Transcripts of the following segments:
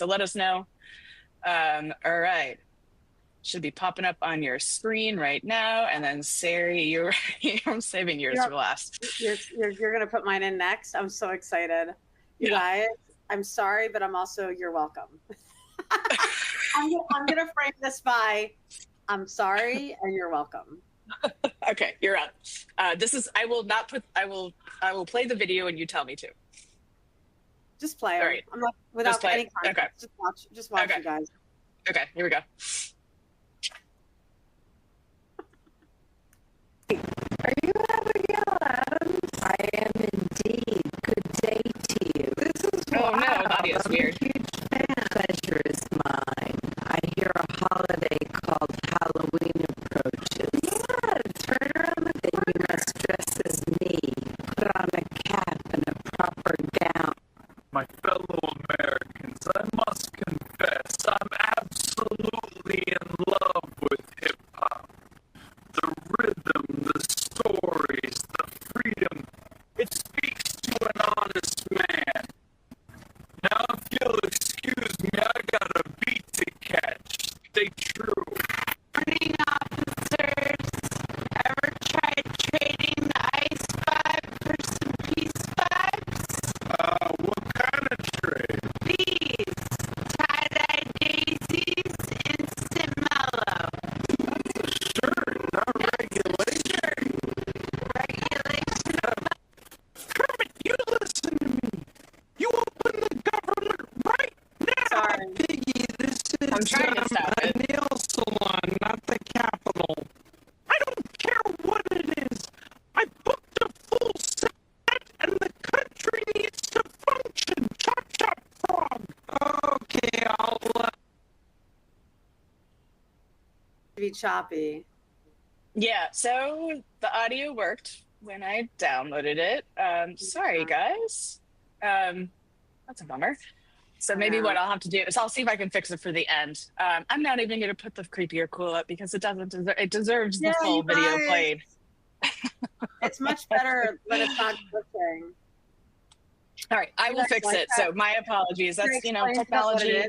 So let us know. All right. Should be popping up on your screen right now. And then Sari, I'm saving yours for last. You're going to put mine in next. I'm so excited. You guys, I'm sorry, but I'm also, you're welcome. I'm going to frame this by, I'm sorry and you're welcome. Okay, you're up. I will play the video and you tell me to. Just play them. All right. I'm not, without any context. Okay. Just watch you guys. Okay, here we go. Are you Abigail Adams? I am indeed. Good day to you. This is no, audio's weird. Huge fan. Pleasure is mine. I hear a holiday called Halloween approaches. Yeah, turn around the corner. Then you must dress as me. Put on a cap and a proper gown. My fellow Americans, I must confess, I'm absolutely in love with hip-hop. The rhythm, the stories, the freedom, it speaks to an honest man. Now, if you'll excuse me, I got a beat to catch. Stay true. Morning, officers. Ever tried trading the ice vibe for some peace vibes? What kind of trade? These tie-dye daisies, instant mellow. Sure, not regulation. Regulation. Kermit, you listen to me. You open the government right now. Sorry. Piggy, this is I'm trying to stop a it. nail salon, not the Capitol. I don't care what it is. I booked a full set, and the country needs to function. Chop, chop, frog. Okay, I'll... Be choppy. Yeah, so the audio worked when I downloaded it. Sorry, guys. That's a bummer. So maybe what I'll have to do is I'll see if I can fix it for the end. I'm not even going to put the creepy or cool up because it doesn't deserve, it deserves the full video played. It's much better when it's not glitching. All right, I will fix it. So my apologies. That's, technology.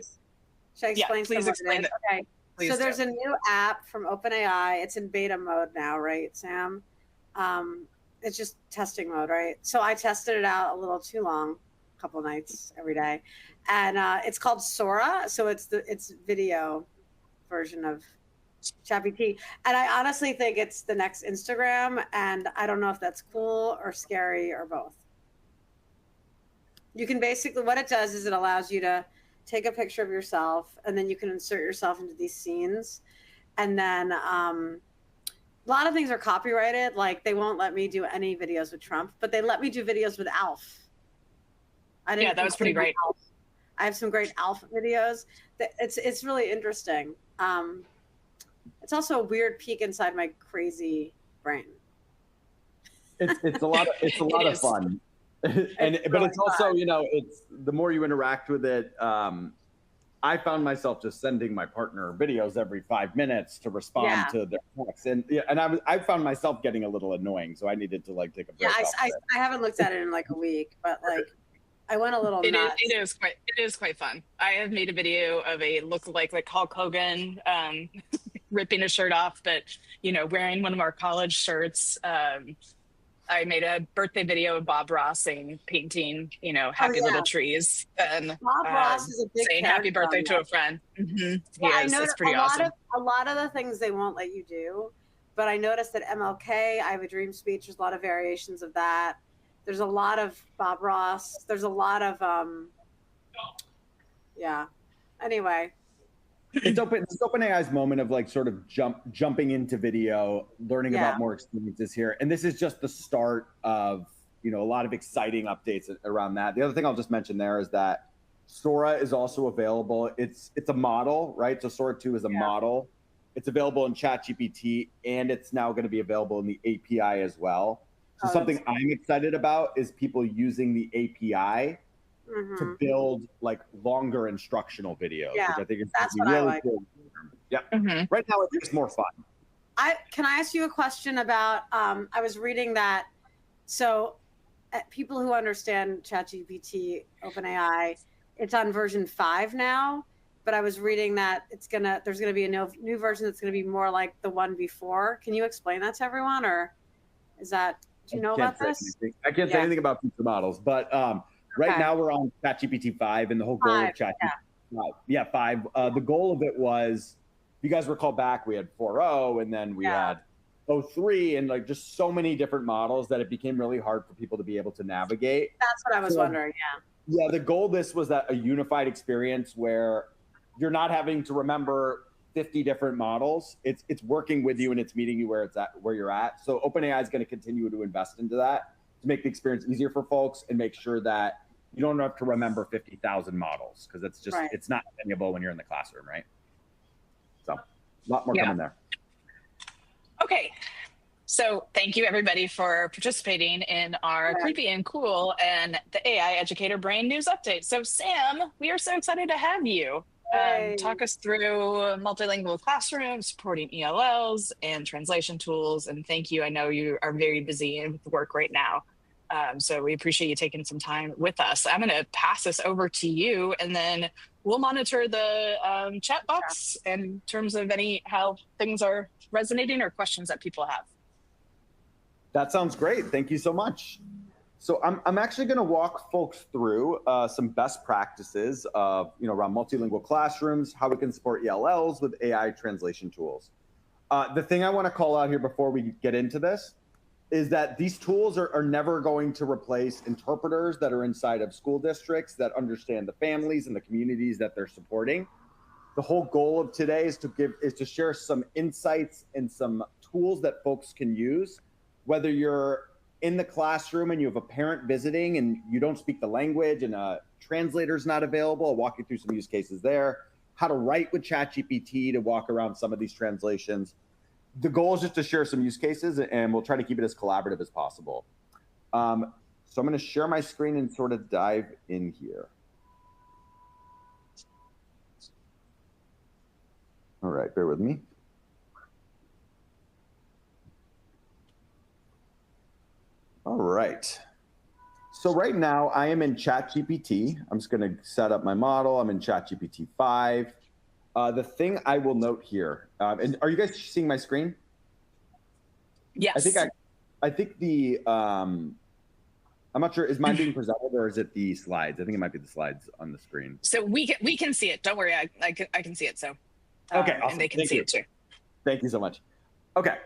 Should I explain please explain it? Okay. So there's a new app from OpenAI. It's in beta mode now, right, Sam? It's just testing mode, right? So I tested it out a little too long, a couple nights every day, and it's called Sora. So it's video version of ChatGPT, and I honestly think it's the next Instagram, and I don't know if that's cool or scary or both. You can basically, what it does is it allows you to take a picture of yourself, and then you can insert yourself into these scenes. And then a lot of things are copyrighted. Like they won't let me do any videos with Trump, but they let me do videos with Alf. Yeah, that was pretty great. Alf. I have some great Alf videos. It's really interesting. It's also a weird peek inside my crazy brain. It's a lot of fun. But it's also, it's the more you interact with it. I found myself just sending my partner videos every 5 minutes to respond to their texts, and I found myself getting a little annoying, so I needed to take a break. Yeah, I haven't looked at it in a week, but I went a little nuts. It is quite fun. I have made a video of a lookalike like Hulk Hogan ripping his shirt off, but wearing one of our college shirts. I made a birthday video of Bob Ross painting, happy little trees, and Bob Ross is a big saying happy birthday to a friend. Mm-hmm. Yeah, it's pretty awesome. A lot of the things they won't let you do, but I noticed that MLK, I Have a Dream speech, there's a lot of variations of that. There's a lot of Bob Ross. There's a lot of, Anyway. It's OpenAI's moment of sort of jumping into video, learning about more experiences here. And this is just the start of, a lot of exciting updates around that. The other thing I'll just mention there is that Sora is also available. It's a model, right? So Sora 2 is a model. It's available in ChatGPT, and it's now going to be available in the API as well. So something I'm excited about is people using the API to build longer instructional videos, which I think is really cool. Yeah. Right now it's just more fun. Can I ask you a question about, I was reading that, so people who understand ChatGPT, OpenAI, it's on version 5 now, but I was reading that there's gonna be a new version that's gonna be more like the one before. Can you explain that to everyone, or do you know about this? I can't say anything about future models, but right now we're on ChatGPT 5, and the whole goal of ChatGPT 5. Yeah, 5. The goal of it was, if you guys recall back, we had 4.0, and then we had 0.3, and like just so many different models that it became really hard for people to be able to navigate. That's what I was wondering. Yeah, the goal of this was that a unified experience where you're not having to remember 50 different models. It's working with you and it's meeting you where you're at. So OpenAI is going to continue to invest into that to make the experience easier for folks and make sure that you don't have to remember 50,000 models, because it's just it's not attainable when you're in the classroom, right? So a lot more coming there. Okay. So thank you everybody for participating in our creepy and cool and the AI Educator Brain news update. So Sam, we are so excited to have you. Talk us through multilingual classrooms, supporting ELLs and translation tools. And thank you. I know you are very busy with work right now. So we appreciate you taking some time with us. I'm going to pass this over to you, and then we'll monitor the chat box in terms of how things are resonating or questions that people have. That sounds great. Thank you so much. So I'm actually going to walk folks through some best practices of, around multilingual classrooms, how we can support ELLs with AI translation tools. The thing I want to call out here before we get into this is that these tools are never going to replace interpreters that are inside of school districts that understand the families and the communities that they're supporting. The whole goal of today is to share some insights and some tools that folks can use, whether you're in the classroom and you have a parent visiting and you don't speak the language and a translator's not available. I'll walk you through some use cases there, how to write with ChatGPT to walk around some of these translations. The goal is just to share some use cases, and we'll try to keep it as collaborative as possible. So I'm going to share my screen and sort of dive in here. All right, bear with me. All right. So right now I am in ChatGPT. I'm just going to set up my model. I'm in ChatGPT 5. The thing I will note here, and are you guys seeing my screen? Yes. I think I'm not sure, is mine being presented or is it the slides? I think it might be the slides on the screen. So we can see it. Don't worry, I can see it. So okay, awesome. And they can see it too. Thank you so much. Okay.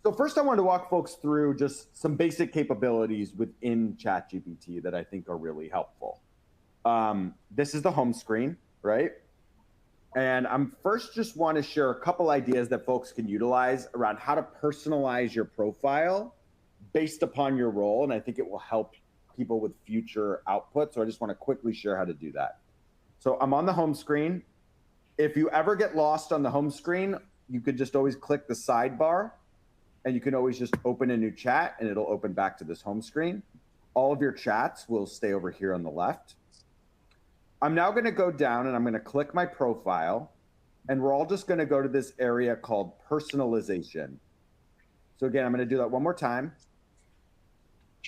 So first I wanted to walk folks through just some basic capabilities within ChatGPT that I think are really helpful. This is the home screen, right? And I'm first just want to share a couple ideas that folks can utilize around how to personalize your profile based upon your role. And I think it will help people with future output. So I just want to quickly share how to do that. So I'm on the home screen. If you ever get lost on the home screen, you could just always click the sidebar and you can always just open a new chat and it'll open back to this home screen. All of your chats will stay over here on the left. I'm now going to go down and I'm going to click my profile, and we're all just going to go to this area called personalization. So again, I'm going to do that one more time.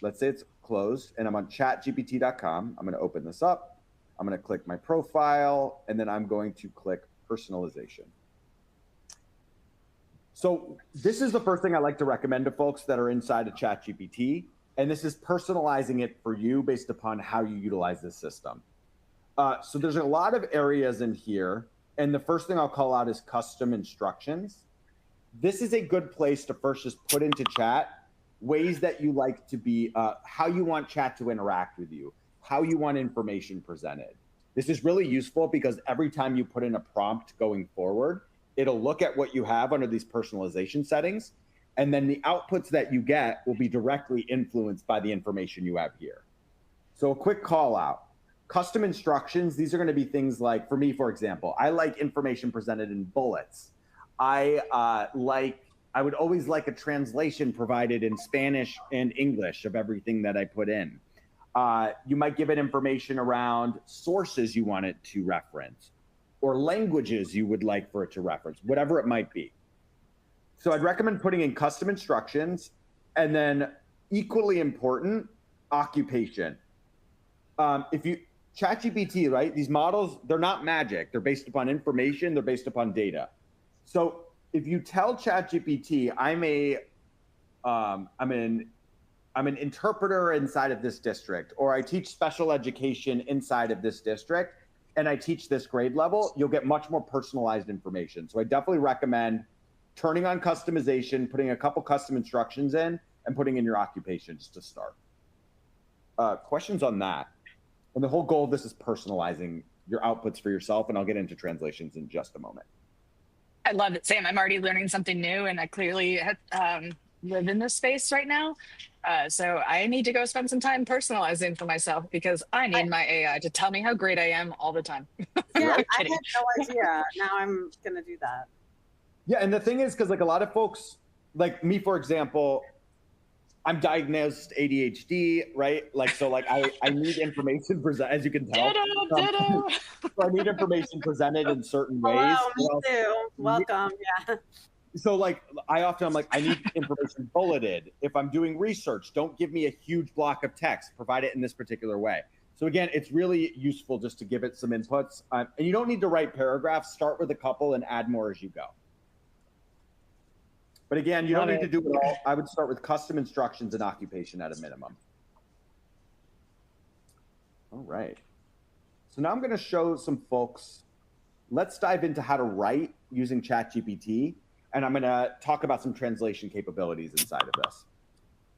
Let's say it's closed and I'm on chatgpt.com. I'm going to open this up. I'm going to click my profile, and then I'm going to click personalization. So this is the first thing I like to recommend to folks that are inside of ChatGPT, and this is personalizing it for you based upon how you utilize this system. So there's a lot of areas in here, and the first thing I'll call out is custom instructions. This is a good place to first just put into chat ways that you like to be, how you want chat to interact with you, how you want information presented. This is really useful because every time you put in a prompt going forward, it'll look at what you have under these personalization settings, and then the outputs that you get will be directly influenced by the information you have here. So a quick call out. Custom instructions, these are going to be things like, for me, for example, I like information presented in bullets. I would always like a translation provided in Spanish and English of everything that I put in. You might give it information around sources you want it to reference, or languages you would like for it to reference, whatever it might be. So I'd recommend putting in custom instructions, and then equally important, occupation. ChatGPT, right? These models, they're not magic. They're based upon information. They're based upon data. So if you tell ChatGPT, I'm an interpreter inside of this district, or I teach special education inside of this district, and I teach this grade level, you'll get much more personalized information. So I definitely recommend turning on customization, putting a couple custom instructions in, and putting in your occupation just to start. Questions on that? And the whole goal of this is personalizing your outputs for yourself, and I'll get into translations in just a moment. I love it, Sam. I'm already learning something new, and I clearly live in this space right now. So I need to go spend some time personalizing for myself, because I need my AI to tell me how great I am all the time. Yeah, Right? I had no idea. Now I'm gonna do that. Yeah, and the thing is, because like a lot of folks, like me, for example, I'm diagnosed ADHD, right? Like, so like I need information presented, as you can tell. Ditto. So I need information presented in certain ways. Hello, me too. Welcome, yeah. So like I'm like, I need information bulleted. If I'm doing research, don't give me a huge block of text, provide it in this particular way. So again, it's really useful just to give it some inputs. And you don't need to write paragraphs, start with a couple and add more as you go. But again, you don't need to do it all. I would start with custom instructions and occupation at a minimum. All right. So now I'm going to show some folks. Let's dive into how to write using ChatGPT. And I'm going to talk about some translation capabilities inside of this.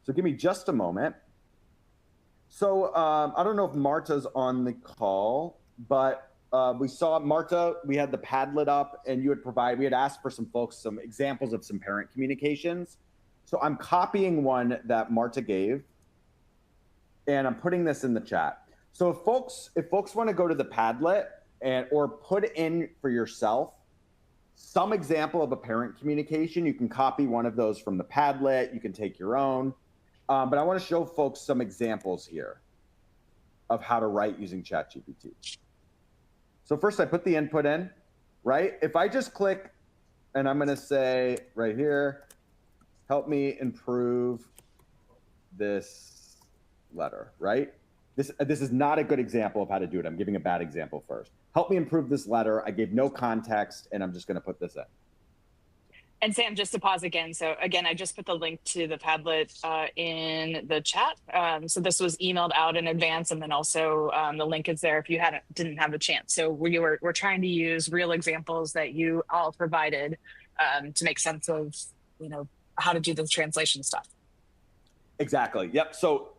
So give me just a moment. So I don't know if Marta's on the call, but we saw Marta, we had the Padlet up, and we had asked for some folks some examples of some parent communications. So I'm copying one that Marta gave, and I'm putting this in the chat. So if folks want to go to the Padlet or put in for yourself some example of a parent communication, you can copy one of those from the Padlet, you can take your own. But I want to show folks some examples here of how to write using ChatGPT. So first I put the input in, right? If I just click, and I'm going to say right here, help me improve this letter, right? This is not a good example of how to do it. I'm giving a bad example first. Help me improve this letter. I gave no context, and I'm just going to put this in. And Sam, just to pause again. So again, I just put the link to the Padlet in the chat. So this was emailed out in advance, and then also the link is there if you didn't have a chance. So we're trying to use real examples that you all provided to make sense of how to do the translation stuff. Exactly. Yep. So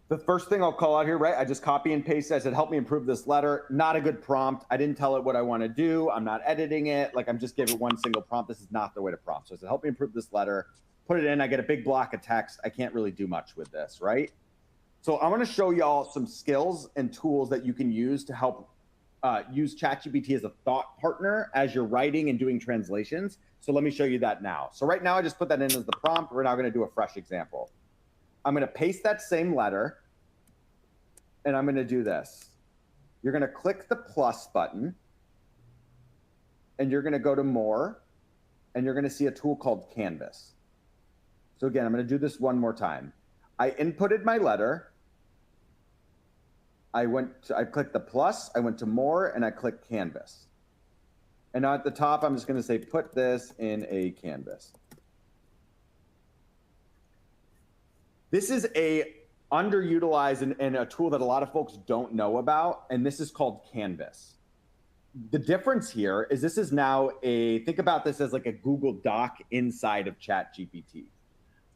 the first thing I'll call out here, right? I just copy and paste. I said, help me improve this letter. Not a good prompt. I didn't tell it what I want to do. I'm not editing it. Like I'm just giving it one single prompt. This is not the way to prompt. So I said, help me improve this letter. Put it in. I get a big block of text. I can't really do much with this, right? So I'm going to show y'all some skills and tools that you can use to help use ChatGPT as a thought partner as you're writing and doing translations. So let me show you that now. So right now I just put that in as the prompt. We're now going to do a fresh example. I'm going to paste that same letter, and I'm going to do this. You're going to click the plus button, and you're going to go to more, and you're going to see a tool called Canvas. So again, I'm going to do this one more time. I inputted my letter. I clicked the plus, I went to more, and I clicked Canvas. And now at the top, I'm just going to say, put this in a canvas. This is a underutilized and a tool that a lot of folks don't know about, and this is called Canvas. The difference here is this is now think about this as like a Google Doc inside of ChatGPT.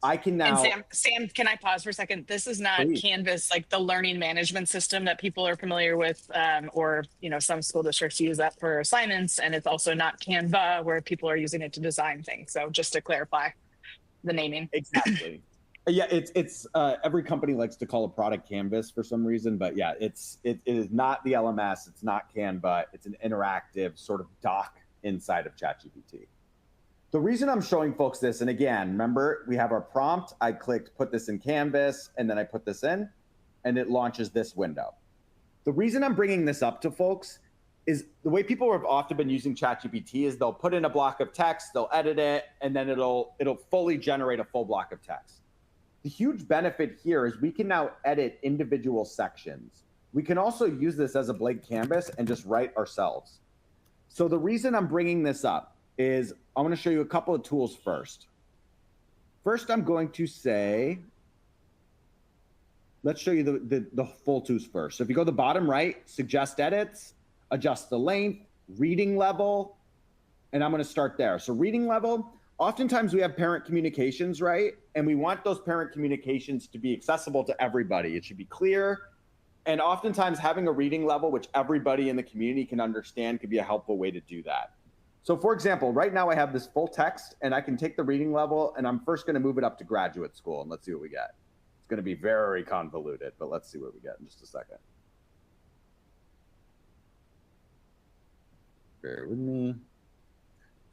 I can now. And Sam, can I pause for a second? This is not Please. Canvas, like the learning management system that people are familiar with, or some school districts use that for assignments, and it's also not Canva, where people are using it to design things. So just to clarify the naming. Exactly. Yeah, it's every company likes to call a product Canvas for some reason, but yeah, it is not the LMS, it's not Canva, it's an interactive sort of doc inside of ChatGPT. The reason I'm showing folks this, and again, remember we have our prompt, I clicked put this in Canvas, and then I put this in, and it launches this window. The reason I'm bringing this up to folks is the way people have often been using ChatGPT is they'll put in a block of text, they'll edit it, and then it'll fully generate a full block of text. The huge benefit here is we can now edit individual sections. we can also use this as a blank canvas and just write ourselves. So the reason I'm bringing this up is I want to show you a couple of tools first. First, I'm going to say, let's show you the full tools first. So if you go to the bottom right, suggest edits, adjust the length, reading level, and I'm going to start there. So reading level, oftentimes we have parent communications, right? And we want those parent communications to be accessible to everybody. It should be clear. And oftentimes having a reading level, which everybody in the community can understand, could be a helpful way to do that. So for example, right now I have this full text and I can take the reading level and I'm first going to move it up to graduate school and let's see what we get. It's going to be very convoluted, but let's see what we get in just a second. Bear with me.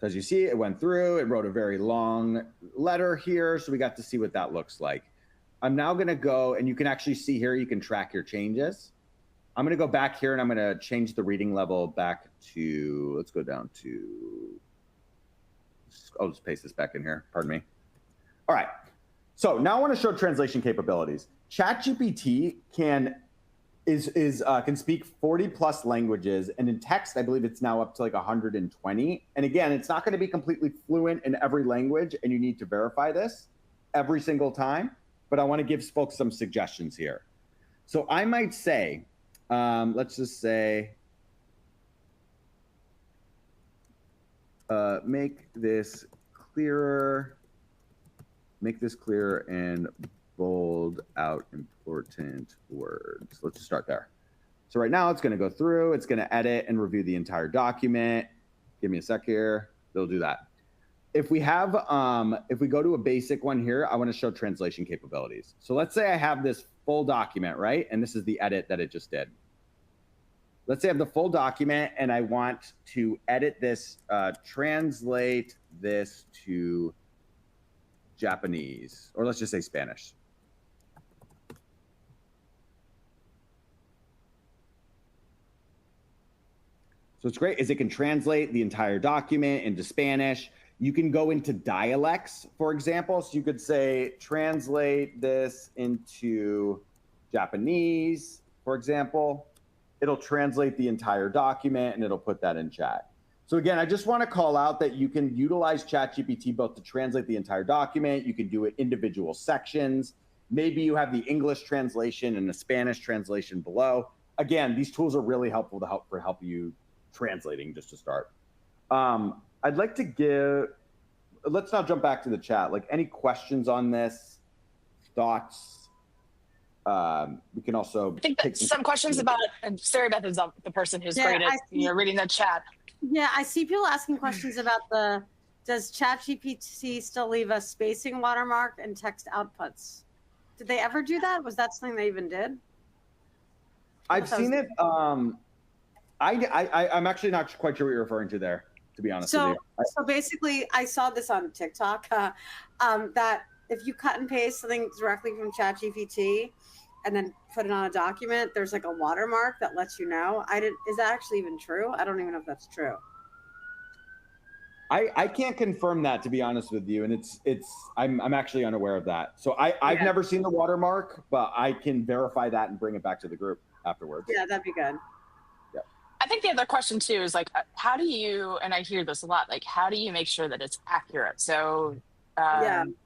So as you see, it went through, it wrote a very long letter here. So we got to see what that looks like. I'm now going to go, and you can actually see here, you can track your changes. I'm going to go back here and I'm going to change the reading level back to, let's go down to, I'll just paste this back in here. Pardon me. All right. So now I want to show translation capabilities. ChatGPT can speak 40 plus languages, and in text, I believe it's now up to like 120. And again, it's not going to be completely fluent in every language, and you need to verify this every single time. But I want to give folks some suggestions here. So I might say, let's just say, make this clearer and bold out important words. Let's just start there. So right now it's going to go through, it's going to edit and review the entire document. Give me a sec here. They'll do that. If we have, if we go to a basic one here, I want to show translation capabilities. So let's say I have this full document, right? And this is the edit that it just did. Let's say I have the full document and I want to edit this, translate this to Japanese, or let's just say Spanish. So what's great is it can translate the entire document into Spanish. You can go into dialects, for example. So you could say, translate this into Japanese, for example. It'll translate the entire document and it'll put that in chat. So again, I just want to call out that you can utilize ChatGPT both to translate the entire document. You can do it individual sections. Maybe you have the English translation and the Spanish translation below. Again, these tools are really helpful to help you translating, just to start. I'd like to give, let's now jump back to the chat. Like, any questions on this, thoughts? We can also I think that some questions about, and Sarah Beth is the person who's great at reading the chat. Yeah, I see people asking questions about does ChatGPT still leave a spacing watermark and text outputs? Did they ever do that? Was that something they even did? I've seen it. I'm actually not quite sure what you're referring to there, to be honest with you. So basically, I saw this on TikTok, that if you cut and paste something directly from ChatGPT and then put it on a document, there's like a watermark that lets you know. Is that actually even true? I don't even know if that's true. I can't confirm that, to be honest with you, and I'm actually unaware of that. So I've never seen the watermark, but I can verify that and bring it back to the group afterwards. Yeah, that'd be good. Yeah. I think the other question too is like, how do you, and I hear this a lot, like, how do you make sure that it's accurate? So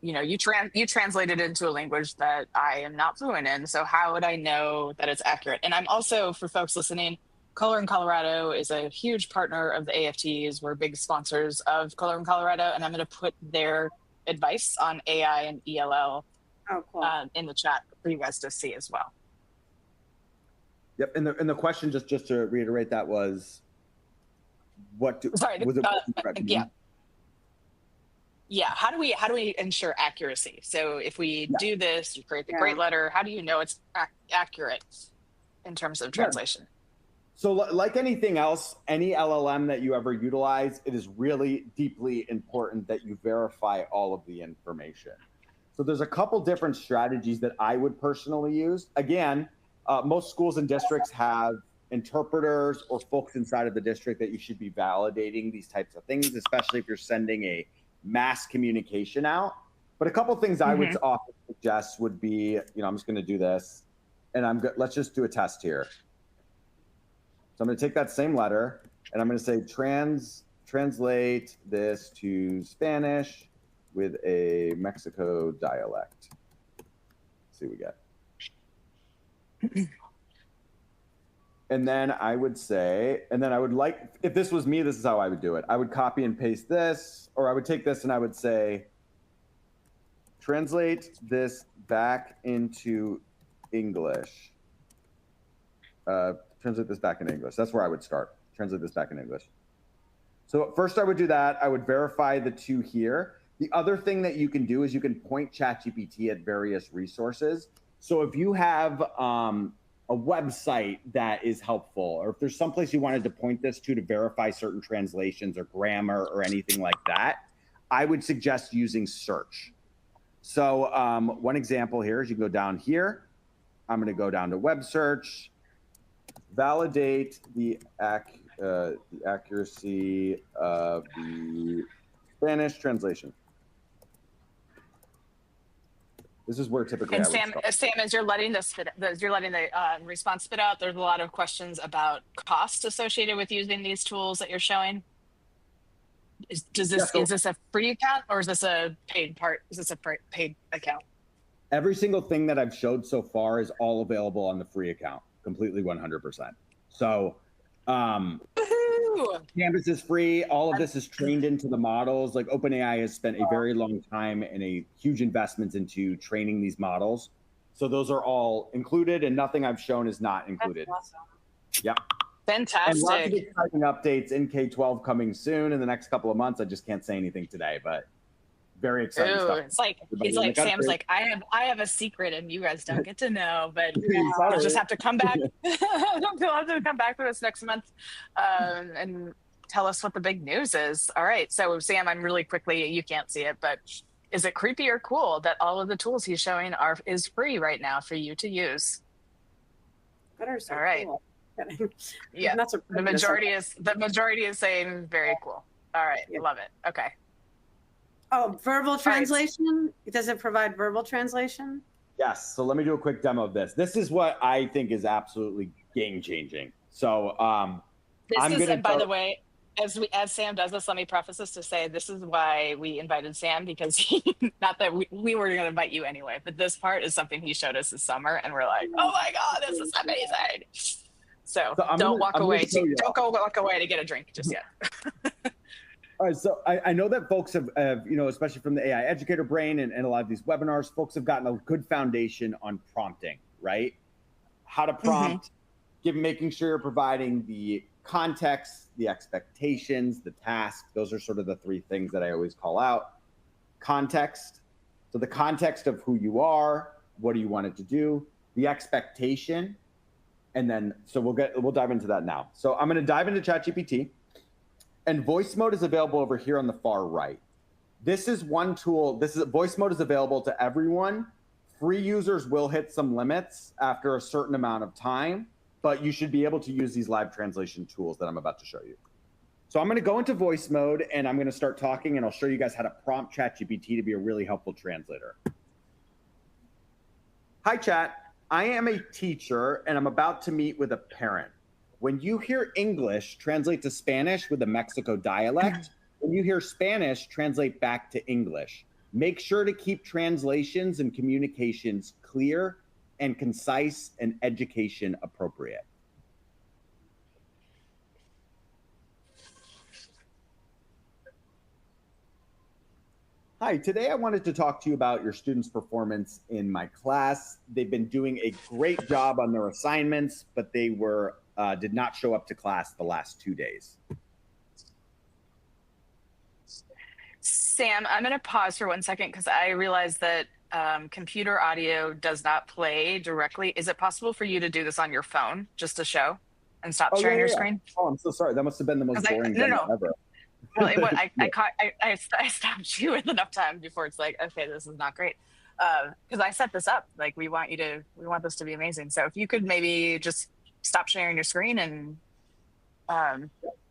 you know, you translate it into a language that I am not fluent in. So how would I know that it's accurate? And I'm also, for folks listening, Color in Colorado is a huge partner of the AFTs. We're big sponsors of Color in Colorado, and I'm going to put their advice on AI and ELL in the chat for you guys to see as well. Yep, and the question, just to reiterate, that was, how do we ensure accuracy? So if we do this, you create the great letter, how do you know it's accurate in terms of translation? So like anything else, any LLM that you ever utilize, it is really deeply important that you verify all of the information. So there's a couple different strategies that I would personally use. Again, most schools and districts have interpreters or folks inside of the district that you should be validating these types of things, especially if you're sending a mass communication out. But a couple things I would often suggest would be, I'm just going to do this, and let's just do a test here. So I'm going to take that same letter and I'm going to say translate this to Spanish with a Mexico dialect. Let's see what we get. And then I would say, and then I would like, if this was me, this is how I would do it. I would copy and paste this, or I would take this and I would say, translate this back into English. Translate this back into English. That's where I would start. Translate this back in English. So first I would do that. I would verify the two here. The other thing that you can do is you can point ChatGPT at various resources. So if you have a website that is helpful, or if there's someplace you wanted to point this to verify certain translations or grammar or anything like that, I would suggest using search. So one example here is you go down here. I'm going to go down to web search, validate the accuracy of the Spanish translation. This is where typically and I would start. Sam, as you're letting the response spit out, there's a lot of questions about cost associated with using these tools that you're showing. Is this a free account or is this a paid part? Is this a paid account? Every single thing that I've showed so far is all available on the free account, completely 100%. So Canvas is free. All of this is trained into the models. Like OpenAI has spent a very long time and a huge investment into training these models. So those are all included and nothing I've shown is not included. That's awesome. Yep. Fantastic. And lots of exciting updates in K-12 coming soon in the next couple of months. I just can't say anything today, but very exciting stuff. It's like he's like Sam's like I have a secret and you guys don't get to know, but you'll just have to come back. You'll have to come back to us next month and tell us what the big news is. All right, so Sam, I'm really quickly, you can't see it, but is it creepy or cool that all of the tools he's showing is free right now for you to use? So all right. Cool. Yeah, the majority is saying very cool. All right, love it. Okay. Oh, verbal translation? Right. Does it provide verbal translation? Yes. So let me do a quick demo of this. This is what I think is absolutely game changing. So by the way, as Sam does this, let me preface this to say this is why we invited Sam, because not that we were going to invite you anyway, but this part is something he showed us this summer, and we're like, oh my god, this is amazing. So don't walk away to get a drink just yet. All right, so I know that folks have, especially from the AI Educator Brain and a lot of these webinars, folks have gotten a good foundation on prompting, right? How to prompt, making sure you're providing the context, the expectations, the task. Those are sort of the three things that I always call out. Context, so the context of who you are, what do you want it to do, the expectation, and then, so we'll dive into that now. So I'm gonna dive into ChatGPT. And voice mode is available over here on the far right. This is one tool. Voice mode is available to everyone. Free users will hit some limits after a certain amount of time, but you should be able to use these live translation tools that I'm about to show you. So I'm going to go into voice mode and I'm going to start talking and I'll show you guys how to prompt ChatGPT to be a really helpful translator. Hi, Chat. I am a teacher and I'm about to meet with a parent. When you hear English, translate to Spanish with a Mexico dialect. When you hear Spanish, translate back to English. Make sure to keep translations and communications clear and concise and education appropriate. Hi, today I wanted to talk to you about your students' performance in my class. They've been doing a great job on their assignments, but they did not show up to class the last 2 days. Sam, I'm going to pause for 1 second because I realized that computer audio does not play directly. Is it possible for you to do this on your phone just to show and stop sharing your screen? Oh, I'm so sorry. That must have been the most boring thing ever. Well, I stopped you with enough time before it's like, okay, this is not great. Because I set this up. Like we want this to be amazing. So if you could maybe just stop sharing your screen and